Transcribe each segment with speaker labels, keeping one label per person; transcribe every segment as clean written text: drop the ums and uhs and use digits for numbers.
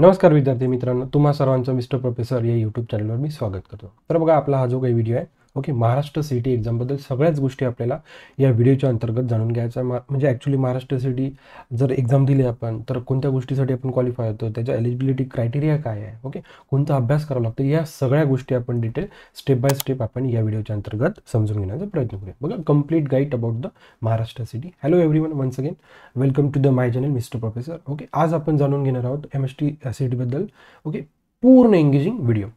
Speaker 1: नमस्कार विद्यार्थी मित्रांनो, तुम्हा सर्वांचं मिस्टर प्रोफेसर या यूट्यूब चॅनलवर मी स्वागत करतो. तर बघा, आपला हा जो काही व्हिडिओ आहे, ओके, महाराष्ट्र सीईटी एक्झामबद्दल सगळ्याच गोष्टी आपल्याला या व्हिडिओच्या अंतर्गत जाणून घ्यायचा. म्हणजे ॲक्च्युली महाराष्ट्र सीईटी जर एक्झाम दिली आपण, तर कोणत्या गोष्टीसाठी आपण क्वालिफाय होतो, त्याच्या एलिजिबिलिटी क्रायटेरिया काय आहे, ओके, कोणता अभ्यास करावा लागतो, या सगळ्या गोष्टी आपण डिटेल स्टेप बाय स्टेप आपण या व्हिडिओच्या अंतर्गत समजून घेण्याचा प्रयत्न करूया. बघा, complete guide about the Maharashtra CET. Hello everyone, once again welcome to the my channel mister professor. Okay, आज आपण जाणून घेणार आहोत MST सीईटीबद्दल. ओके, पूर्ण एंगेजिंग व्हिडिओ.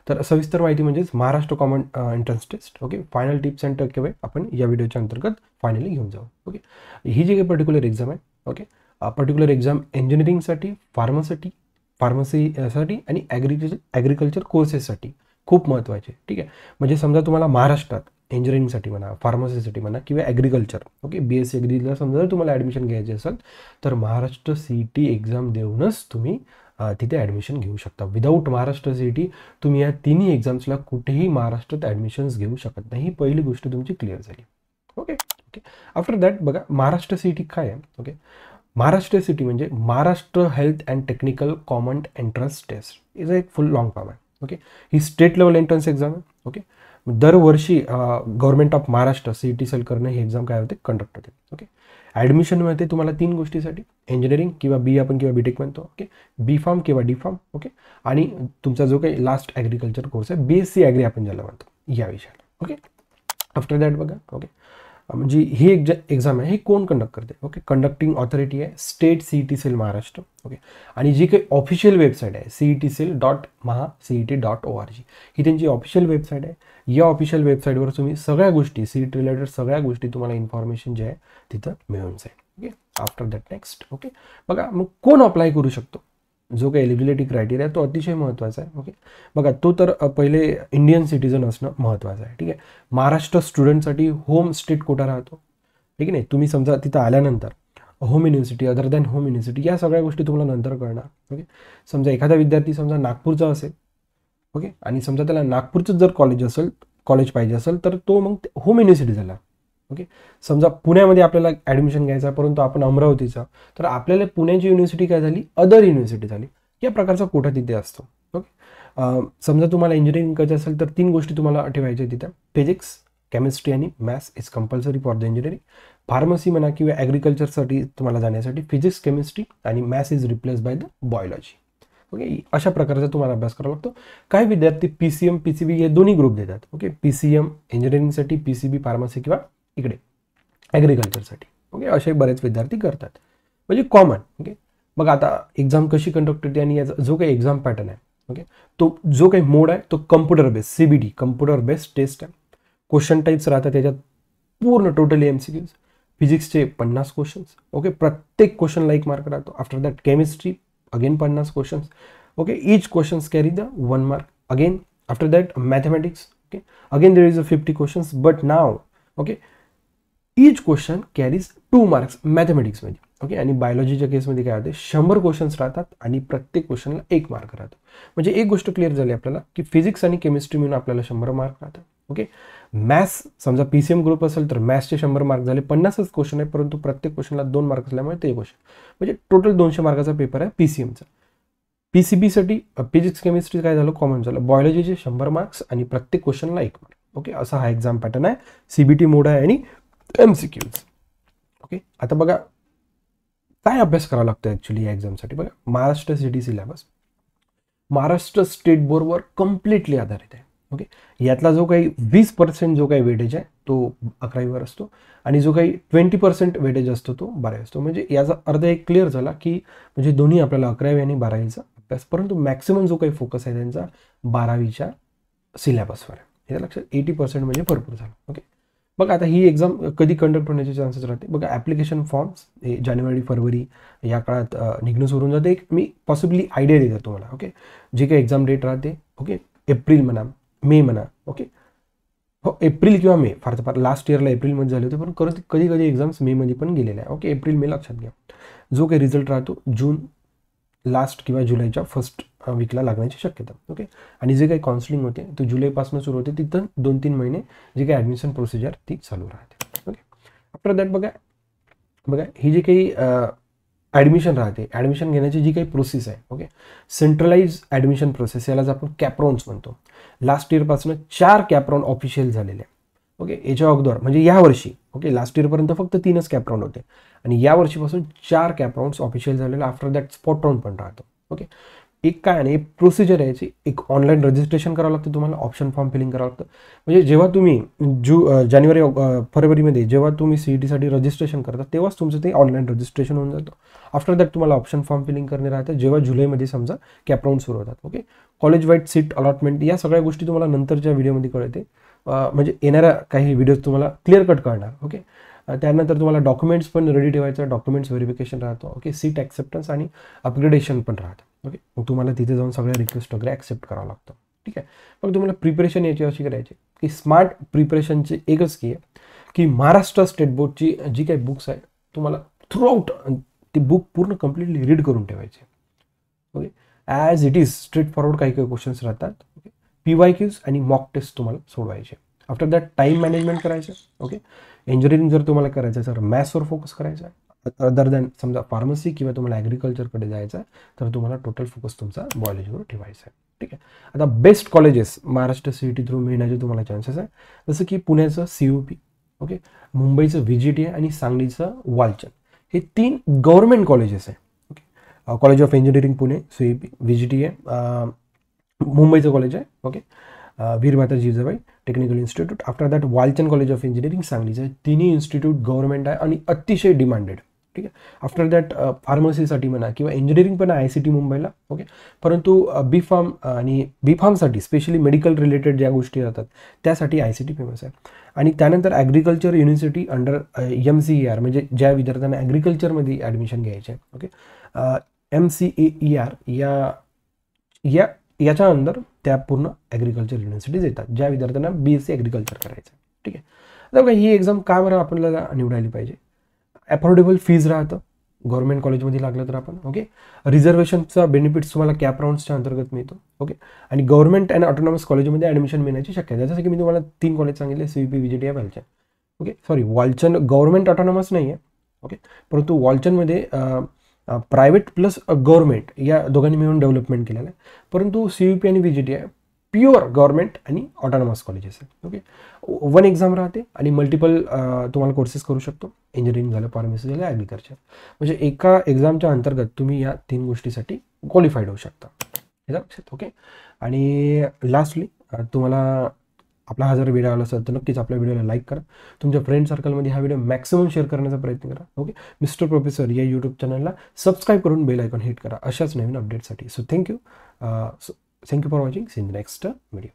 Speaker 1: तर सविस्तर माहिती म्हणजेच Maharashtra common entrance test. Okay, final tips and टक्केवारी आपण या व्हिडिओच्या अंतर्गत फायनली घेऊन जाऊ. ओके, ही जी काही पर्टिक्युलर एक्झाम आहे, ओके, पर्टिक्युलर एक्झाम इंजिनिअरिंगसाठी, फार्मसीसाठी आणि ॲग्रिकल्चर कोर्सेससाठी खूप महत्त्वाचे. ठीक आहे, म्हणजे समजा तुम्हाला महाराष्ट्रात इंजिनिअरिंगसाठी म्हणा, फार्मसीसाठी म्हणा किंवा ॲग्रिकल्चर, ओके, BSc ॲग्रीला समजा जर तुम्हाला ॲडमिशन घ्यायची असेल तर महाराष्ट्र सीईटी एक्झाम देऊनच तुम्ही तिथे ॲडमिशन घेऊ शकता. विदाऊट महाराष्ट्र सीईटी तुम्ही या तिन्ही एक्झाम्सला कुठेही महाराष्ट्रात ॲडमिशन्स घेऊ शकत नाही. ही पहिली गोष्ट तुमची क्लिअर झाली. ओके ओके आफ्टर दॅट बघा, महाराष्ट्र सीईटी काय आहे. ओके, महाराष्ट्र सीईटी म्हणजे Maharashtra health and technical common entrance test. Is एक फुल लॉंग फॉर्म आहे. ओके, ही स्टेट लेवल एंट्रन्स एक्झाम आहे. ओके, दरवर्षी government of Maharashtra CET cell करणं ही एक्झाम काय होते, कंडक्ट होते. ओके, ॲडमिशन मिळते तुम्हाला तीन गोष्टीसाठी, इंजिनिअरिंग किंवा बी आपण किंवा बीटेक म्हणतो. ओके, बी फार्म किंवा डी फार्म. ओके, आणि तुमचा जो काही लास्ट ॲग्रिकल्चर कोर्स आहे, BSc ॲग्री आपण ज्याला म्हणतो, या विषयाला. ओके, आफ्टर दॅट बघा, ओके, म्हणजे ही एक्झाम आहे, हे कोण कंडक्ट करते. ओके, कंडक्टिंग ऑथॉरिटी आहे state CET cell Maharashtra. Okay, आणि जी काही ऑफिशियल वेबसाईट आहे CETcell.maceet.org, ही त्यांची ऑफिशियल वेबसाईट आहे. या ऑफिशियल वेबसाईटवर तुम्ही सगळ्या गोष्टी, सीईटी रिलेटेड सगळ्या गोष्टी, तुम्हाला इन्फॉर्मेशन जे आहे तिथं मिळून जाईल. Okay, after that next. Okay, बघा, मग कोण अप्लाय करू शकतो, जो काही एलिजिबिलिटी क्रायटेरिया तो अतिशय महत्त्वाचा आहे. ओके, बघा, तो तर पहिले इंडियन सिटीजन असणं महत्त्वाचं आहे. ठीक आहे, महाराष्ट्र स्टुडंटसाठी होम स्टेट कोटा राहतो. ठीक आहे, नाही, तुम्ही समजा तिथं आल्यानंतर home university, other than home university, या सगळ्या गोष्टी तुम्हाला नंतर कळणार. ओके, समजा एखादा विद्यार्थी समजा नागपूरचा असेल, ओके, आणि समजा त्याला नागपूरचं जर कॉलेज पाहिजे असेल तर तो मग होम युनिव्हर्सिटी झाला. ओके, समजा पुण्यामध्ये आपल्याला ॲडमिशन घ्यायचं आहे परंतु आपण अमरावतीचा, तर आपल्याला पुण्याची युनिव्हर्सिटी काय झाली, अदर युनिव्हर्सिटी झाली. या प्रकारचा कोटा तिथे असतो. ओके, समजा तुम्हाला इंजिनिअरिंग करायचं असेल तर तीन गोष्टी तुम्हाला ठेवायच्या तिथं, फिजिक्स, केमिस्ट्री आणि maths is compulsory for the engineering. Pharmacy म्हणा किंवा ॲग्रिकल्चरसाठी तुम्हाला जाण्यासाठी फिजिक्स, केमिस्ट्री आणि maths is replace by the biology. Okay, अशा प्रकारचा तुम्हाला अभ्यास करावा लागतो. काही विद्यार्थी PCM, PCB हे दोन्ही ग्रुप देतात. ओके, PCM इंजिनिअरिंगसाठी, PCB फार्मसी किंवा इकडे ॲग्रिकल्चरसाठी. ओके, असे बरेच विद्यार्थी करतात, म्हणजे कॉमन. ओके, मग आता एक्झाम कशी कंडक्ट होते आणि याचा जो काही एक्झाम पॅटर्न आहे, ओके, तो जो काही मोड आहे तो computer based, CBT computer based test आहे. क्वेश्चन टाईप्स राहतात त्याच्यात पूर्ण टोटली MCQs. फिजिक्सचे 50 क्वेश्चन्स. ओके, प्रत्येक क्वेश्चनला 1 मार्क राहतो. After that chemistry again 50 questions. Okay, each questions carry the 1 mark again. After that mathematics. Okay, again there is a 50 questions, but now okay each question carries 2 marks मॅथमॅटिक्समध्ये. Okay, आणि बायोलॉजीच्या केसमध्ये काय होते, 100 questions राहतात आणि प्रत्येक क्वेश्चनला 1 मार्क राहतो. म्हणजे एक गोष्ट क्लिअर झाली आपल्याला की फिजिक्स आणि केमिस्ट्री मिळून आपल्याला 100 मार्क राहतात. ओके, मॅथ्स समजा PCM ग्रुप असेल तर मॅथ्सचे 100 मार्क झाले, 50च क्वेश्चन आहे परंतु प्रत्येक क्वेश्चनला 2 मार्क असल्यामुळे ते क्वेश्चन, म्हणजे टोटल 200 मार्काचा पेपर आहे PCMचा. PCBसाठी फिजिक्स केमिस्ट्री काय झालं, कॉमन झालं. बायोलॉजीचे 100 मार्क्स आणि प्रत्येक क्वेश्चनला 1 मार्क. ओके, असा हा एक्झाम पॅटर्न आहे. CBT मोड आहे आणि MCQs. ओके, आता बघा काय अभ्यास करावा लागतो ॲक्च्युली या एक्झामसाठी. बघा, Maharashtra CET syllabus Maharashtra state बोर्डवर कम्प्लिटली आधारित आहे. ओके, यातला जो काही 20% जो काही वेटेज आहे तो 11वीवर असतो आणि जो काही 20% वेटेज असतो तो 12वी असतो. म्हणजे याचा अर्थ एक क्लिअर झाला की म्हणजे दोन्ही आपल्याला 11वी आणि 12वीचा अभ्यास, परंतु मॅक्सिमम जो काही फोकस आहे त्यांचा 12वीच्या सिलेबसवर आहे. हे लक्षात, 80% म्हणजे भरपूर झालं. ओके, बघा, आता ही एक्झाम कधी कंडक्ट होण्याचे चान्सेस राहते. बघा, ॲप्लिकेशन फॉर्म्स हे जानेवारी फरवरी या काळात निघणं सुरून जाते. एक मी पॉसिबली आयडिया देतो तुम्हाला. ओके, जे काही एक्झाम डेट राहते, ओके, एप्रिल म्हणा, मे म्हणा. ओके, हो, एप्रिल किंवा मे, फार तर फार लास्ट इयरला एप्रिलमध्ये झाले होते, पण कधी कधी एक्झाम्स मेमध्ये पण गेलेले आहे. ओके, एप्रिल मे लक्षात घ्या. जो काही रिझल्ट राहतो जून लास्ट किंवा जुलैच्या फर्स्ट वीकला लागण्याची शक्यता. ओके, आणि जे काही काउन्सिलिंग होते ते जुलैपासून सुरू होते, तिथं 2-3 महिने जे काही ॲडमिशन प्रोसिजर ती चालू राहते. ओके, आफ्टर दॅट बघा, ही जी काही ॲडमिशन राहते, ॲडमिशन घेण्याची जी काही प्रोसेस आहे, ओके, सेंट्रलाइज ॲडमिशन प्रोसेस, यालाच आपण कॅपराउंड्स म्हणतो. लास्ट इयरपासून 4 कॅपराउंड ऑफिशियल झालेले आहे. ओके, याच्या अगोदर म्हणजे यावर्षी, ओके, लास्ट इयरपर्यंत फक्त 3च कॅपराउंड होते आणि या वर्षीपासून 4 कॅपराउंड्स ऑफिशियल झालेले. आफ्टर दॅट स्पॉट राऊंड पण राहतो. ओके, एक काय नाही, एक प्रोसिजर आहे याची. एक ऑनलाईन रजिस्ट्रेशन करावं लागतं तुम्हाला, ऑप्शन फॉर्म फिलिंग करावं लागतं. म्हणजे जेव्हा तुम्ही जानेवारी फरवरीमध्ये जेव्हा तुम्ही CETसाठी रजिस्ट्रेशन करता तेव्हाच तुमचं ते ऑनलाईन रजिस्ट्रेशन होऊन जातं. आफ्टर दॅट तुम्हाला ऑप्शन फॉर्म फिलिंग करणे राहतं जेव्हा जुलैमध्ये समजा कॅपराउंड सुरू होतात. Okay, college wide seat allotment या सगळ्या गोष्टी तुम्हाला नंतरच्या व्हिडिओमध्ये कळते. म्हणजे येणाऱ्या काही व्हिडिओज तुम्हाला क्लिअर कट करणार. ओके, त्यानंतर तुम्हाला डॉक्युमेंट्स पण रेडी ठेवायचं, डॉक्युमेंट्स व्हेरिफिकेशन राहतो. ओके, सीट ॲक्सेप्टन्स आणि अपग्रेडेशन पण राहतं. ओके, मग तुम्हाला तिथे जाऊन सगळ्या रिक्वेस्ट वगैरे ॲक्सेप्ट करावं लागतं. ठीक आहे, मग तुम्हाला प्रिपरेशन याची अशी करायची की स्मार्ट प्रिपरेशनची एकच की आहे की महाराष्ट्र स्टेट बोर्डची जी काही बुक्स आहे तुम्हाला थ्रूआउट ती बुक पूर्ण कम्प्लिटली रीड करून ठेवायचे. Okay, as it is straight forward काही काही क्वेश्चन्स राहतात. ओके, PYQs आणि मॉक टेस्ट तुम्हाला सोडवायचे. आफ्टर दॅट टाईम मॅनेजमेंट करायचं. ओके, इंजिनिअरिंग जर तुम्हाला करायचं तर मॅथ्सवर फोकस करायचा आहे. अदर दॅन समजा फार्मसी किंवा तुम्हाला ॲग्रिकल्चरकडे जायचं आहे तर तुम्हाला टोटल फोकस तुमचा बायोलॉजीवर ठेवायचा आहे. ठीक आहे, आता best colleges Maharashtra CET through मिळण्याचे तुम्हाला चान्सेस आहे. जसं की पुण्याचं CUP, ओके, मुंबईचं VGTA आणि सांगलीचं वालचंद, हे 3 गव्हर्नमेंट कॉलेजेस आहे. Okay, college of engineering Pune CUP, VGTA मुंबईचं कॉलेज आहे. Okay, Veer Mata Jijabai technical institute. After that Walchand college of engineering सांगलीचं. तिन्ही इन्स्टिट्यूट गव्हर्नमेंट आहे आणि अतिशय डिमांडेड. ठीक आहे, आफ्टर दॅट फार्मसीसाठी म्हणा किंवा इंजिनिअरिंग पण आहे ICT मुंबईला. ओके, परंतु B.Pharm आणि B.Pharmसाठी स्पेशली मेडिकल रिलेटेड ज्या गोष्टी राहतात त्यासाठी ICT फेमस आहे. आणि त्यानंतर ॲग्रिकल्चर युनिव्हर्सिटी अंडर MCER, म्हणजे ज्या विद्यार्थ्यांना ॲग्रिकल्चरमध्ये ॲडमिशन घ्यायचे आहे. ओके, MCER याच्या अंदर त्या पूर्ण ॲग्रिकल्चर युनिव्हर्सिटीज येतात ज्या विद्यार्थ्यांना BSc ॲग्रिकल्चर करायचं. ठीक आहे, आता बघा ही एक्झाम का बरं आपल्याला निवडायला पाहिजे. अफोर्डेबल फीज राहतं गव्हर्नमेंट कॉलेजमध्ये लागलं तर आपण. ओके, रिझर्वेशनचा बेनिफिट्स तुम्हाला कॅप राऊंड्सच्या अंतर्गत मिळतो. ओके, आणि गव्हर्नमेंट अँड ऑटोनॉमस कॉलेजमध्ये ॲडमिशन मिळण्याची शक्यता आहे. जसं की मी तुम्हाला 3 कॉलेज सांगितले, CUP, VGTA, Walchand. Okay, sorry, Walchand government autonomous नाही आहे. ओके, परंतु वालचंदमध्ये प्रायव्हेट प्लस गव्हर्नमेंट या दोघांनी मिळून डेव्हलपमेंट केलेलं आहे. परंतु CUP आणि VGTA प्युअर गव्हर्नमेंट आणि ऑटोनॉमस कॉलेजेस आहेत. ओके, 1 एक्झाम राहते आणि मल्टिपल तुम्हाला कोर्सेस करू शकतो. इंजिनिअरिंग झालं, फार्मसी झालं, ॲग्रिकल्चर, म्हणजे एका एक्झामच्या अंतर्गत तुम्ही या 3 गोष्टीसाठी क्वालिफाईड होऊ शकता. हे लक्षात. ओके, आणि लास्टली तुम्हाला आपला हा जर व्हिडिओ आला असेल तर नक्कीच आपल्या व्हिडिओला लाईक करा. तुमच्या फ्रेंड सर्कलमध्ये हा व्हिडिओ मॅक्सिमम शेअर करण्याचा प्रयत्न करा. ओके, मिस्टर प्रोफेसर या यूट्यूब चॅनलला सबस्क्राईब करून बेल आयकॉन हिट करा अशाच नवीन अपडेटसाठी. So thank you for watching. See in the next video.